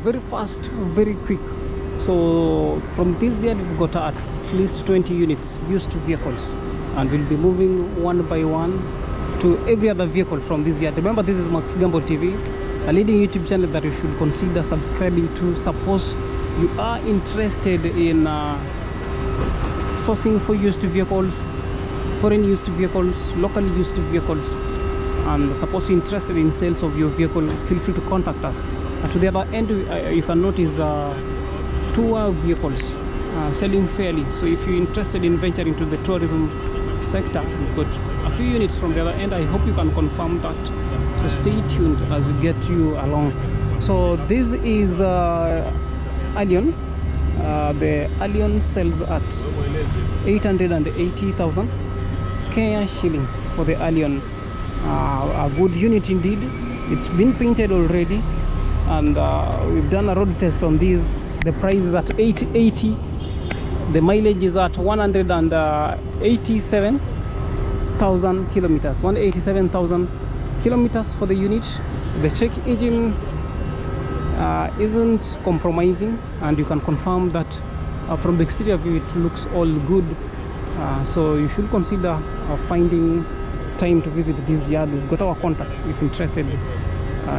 very fast, very quick. So from this year we've got at least 20 units used vehicles, and we'll be moving one by one to every other vehicle from this year. Remember, this is Max Gamble TV, a leading YouTube channel that you should consider subscribing to. Suppose you are interested in sourcing for used vehicles, foreign used vehicles, local used vehicles, and suppose you're interested in sales of your vehicle, feel free to contact us. To the other end, you can notice tour vehicles selling fairly. So if you're interested in venturing into the tourism sector, we've got a few units from the other end. I hope you can confirm that. So stay tuned as we get you along. So this is Allion. The Allion sells at 880,000 Kenya shillings for the Allion. A good unit indeed. It's been painted already, and we've done a road test on these. The price is at 880. The mileage is at 187,000 kilometers. 187,000 kilometers for the unit. The check engine isn't compromising, and you can confirm that from the exterior view it looks all good. So you should consider finding time to visit this yard. We've got our contacts if interested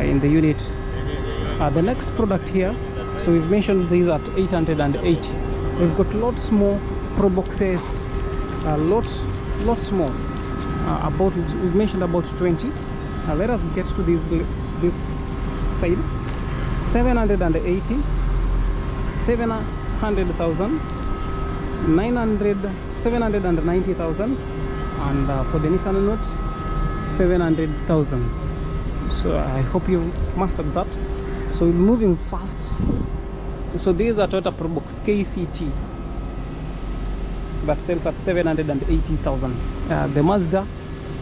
in the unit. The next product here, so we've mentioned these at 880. We've got lots more proboxes, lots more. We've mentioned about 20. Let us get to this side. 780, 700,000, 790,000, and for the Nissan Note, 700,000. So I hope you've mastered that. So we're moving fast. So these are Toyota Probox KCT that sells at 780,000. The Mazda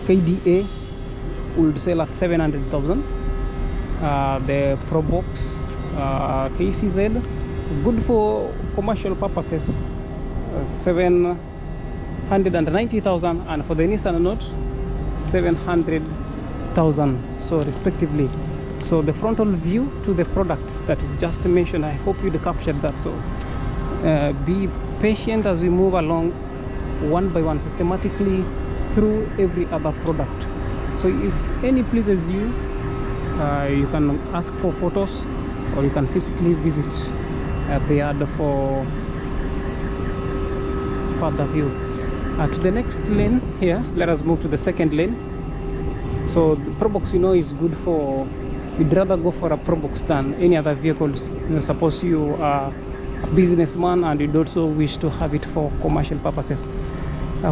KDA would sell at 700,000. The Probox KCZ, good for commercial purposes, 790,000, and for the Nissan Note, 700,000. So respectively. So the frontal view to the products that we just mentioned, I hope you'd captured that. So be patient as we move along one by one, systematically through every other product. So if any pleases you, you can ask for photos, or you can physically visit the yard for further view. To the next lane here, let us move to the second lane. So the Probox, you know, is good for, you'd rather go for a Probox than any other vehicle. You know, suppose you are a businessman and you'd also wish to have it for commercial purposes.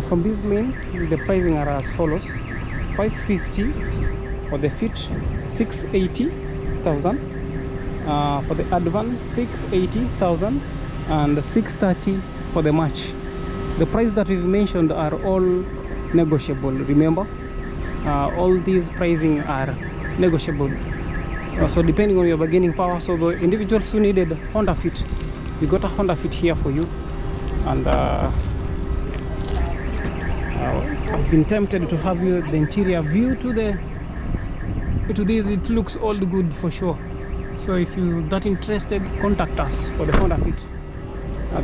From this lane, the pricing are as follows: 550 for the Fit, 680,000 for the Advan, 680,000, and 630 for the Match. The price that we've mentioned are all negotiable. Remember, all these pricing are negotiable. So depending on your bargaining power. So the individuals who needed Honda Fit, we got a Honda Fit here for you, and I've been tempted to have you the interior view to this. It looks all good for sure. So if you're that interested, contact us for the Honda Fit.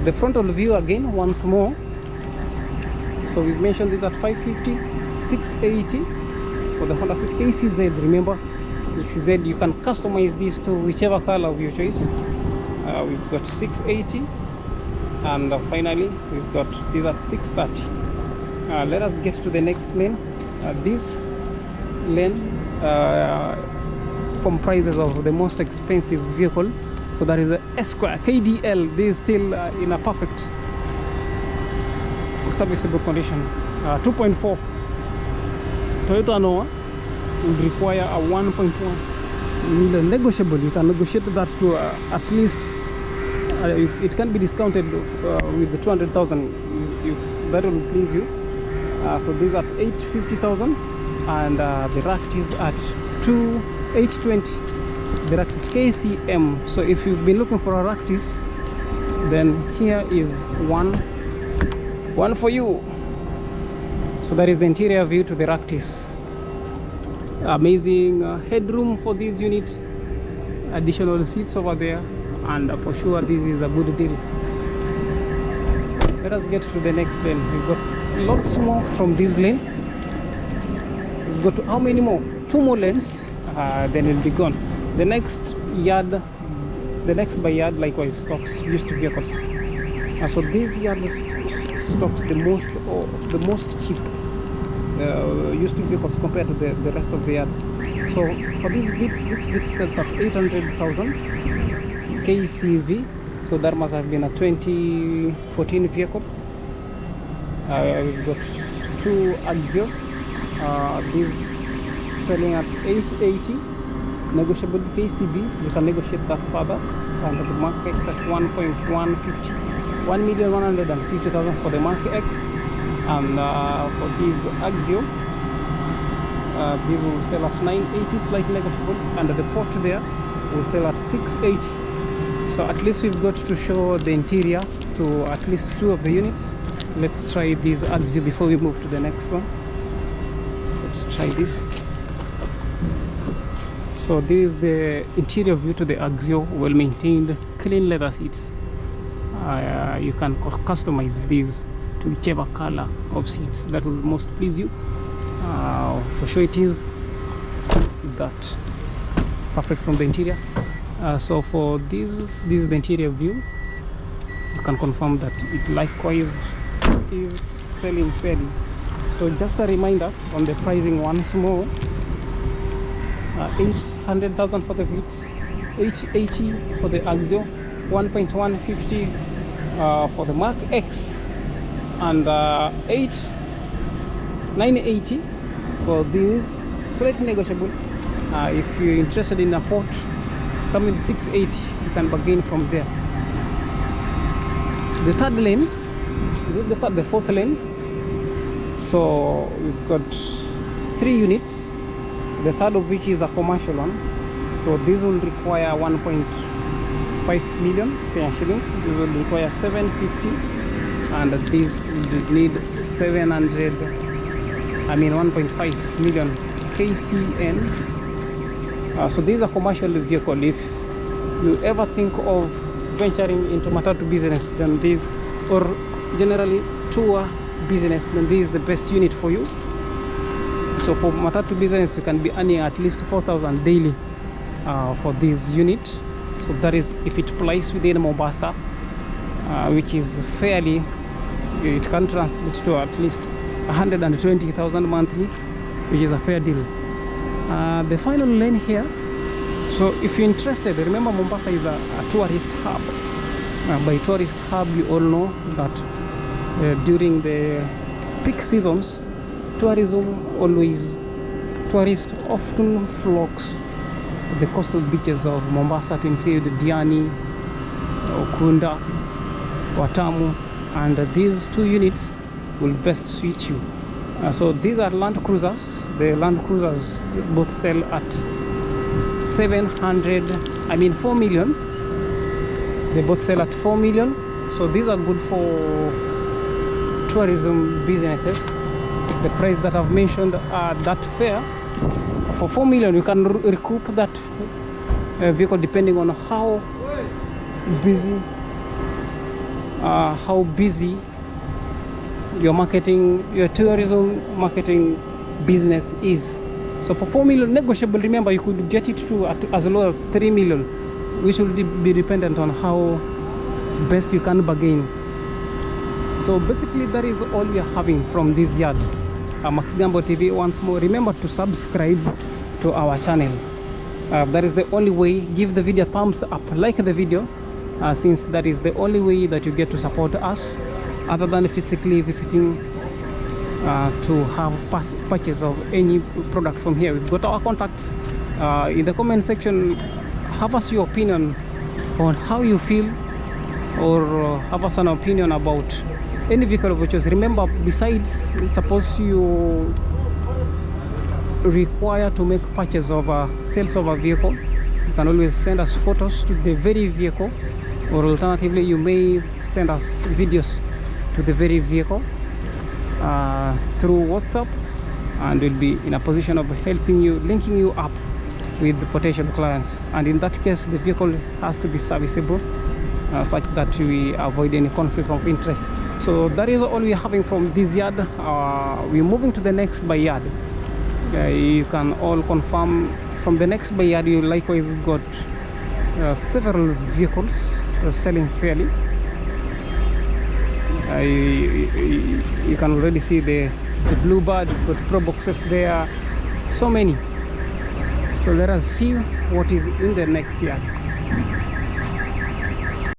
The frontal view again once more. So we've mentioned this at 550, 680 for the Honda Fit KCZ. Remember, KCZ, you can customize this to whichever color of your choice. We've got 680, and finally we've got this at 630. Let us get to the next lane. This lane comprises of the most expensive vehicle. So that is a Esquire KDL. This is still in a perfect serviceable condition. 2.4 Toyota Noah would require a 1.1 million negotiable. You can negotiate that to at least it can be discounted with the 200,000 if that will please you. So this at 850,000, and the rack is at 820. The rack is KCM. So if you've been looking for a rack disc, then here is one for you. So that is the interior view to the rack disc. Amazing headroom for this unit. additional seats over there, and for sure this is a good deal. Let us get to the next lane. We've got lots more from this lane. We've got how many more? 2 more lanes, then we'll be gone. The next yard, the next by yard likewise stocks used vehicles. So this yard stocks the most cheap used vehicles compared to the rest of the yards. So for this Vitz sells at 800,000 KCV. So that must have been a 2014 vehicle. We've got 2 Axios. This selling at 880, negotiable KCB. You can negotiate that further. And the Mark X at 1.150, 1,150,000 for the Mark X. And for this Axio, this will sell at 980, slightly negotiable, and the Port there will sell at 680. So at least we've got to show the interior to at least 2 of the units. Let's try this Axio before we move to the next one. Let's try this. So this is the interior view to the Axio, well maintained, clean leather seats. You can customize these to whichever color of seats that will most please you. For sure it is that perfect from the interior. So for this is the interior view. You can confirm that it likewise is selling fairly. So just a reminder on the pricing once more. 800,000 for the Vitz, 880 for the Axio, 1.150 for the Mark X, and 980 for this, slightly negotiable. If you're interested in a Port, come with 680, you can bargain from there. The third lane, the fourth lane. So we've got 3 units, the third of which is a commercial one. So this will require 1.5 million Kenyan shillings. This will require 750, and this will need 1.5 million KCN. So this is a commercial vehicle. If you ever think of venturing into Matatu business, then this, or generally tour business, then this is the best unit for you. So for Matatu business, you can be earning at least 4,000 daily for this unit. So that is if it plays within Mombasa, which is fairly, it can translate to at least 120,000 monthly, which is a fair deal. The final lane here. So if you're interested, remember Mombasa is a tourist hub. By tourist hub, you all know that during the peak seasons, tourists often flocks the coastal beaches of Mombasa, to include Diani, Ukunda, Watamu, and these 2 units will best suit you. So these are Land Cruisers. The Land Cruisers both sell at 4 million. They both sell at 4 million. So these are good for tourism businesses. The price that I've mentioned are that fair. For 4 million, you can recoup that vehicle depending on how busy your tourism marketing business is. So for 4 million negotiable, remember you could get it to as low as 3 million, which will be dependent on how best you can bargain. So basically that is all we are having from this yard. Max Gambo TV once more. Remember to subscribe to our channel. That is the only way. Give the video a thumbs up, like the video, since that is the only way that you get to support us, other than physically visiting to have purchase of any product from here. We've got our contacts in the comment section. Have us your opinion on how you feel, or have us an opinion about any vehicle of your choice. Remember, besides, suppose you require to make purchase of sales of a vehicle, you can always send us photos to the very vehicle, or alternatively you may send us videos to the very vehicle through WhatsApp, and we'll be in a position of helping you, linking you up with the potential clients, and in that case the vehicle has to be serviceable such that we avoid any conflict of interest. So that is all we're having from this yard. We're moving to the next backyard. You can all confirm from the next backyard you likewise got several vehicles selling fairly. You can already see the Bluebird, got proboxes there, so many. So let us see what is in the next yard.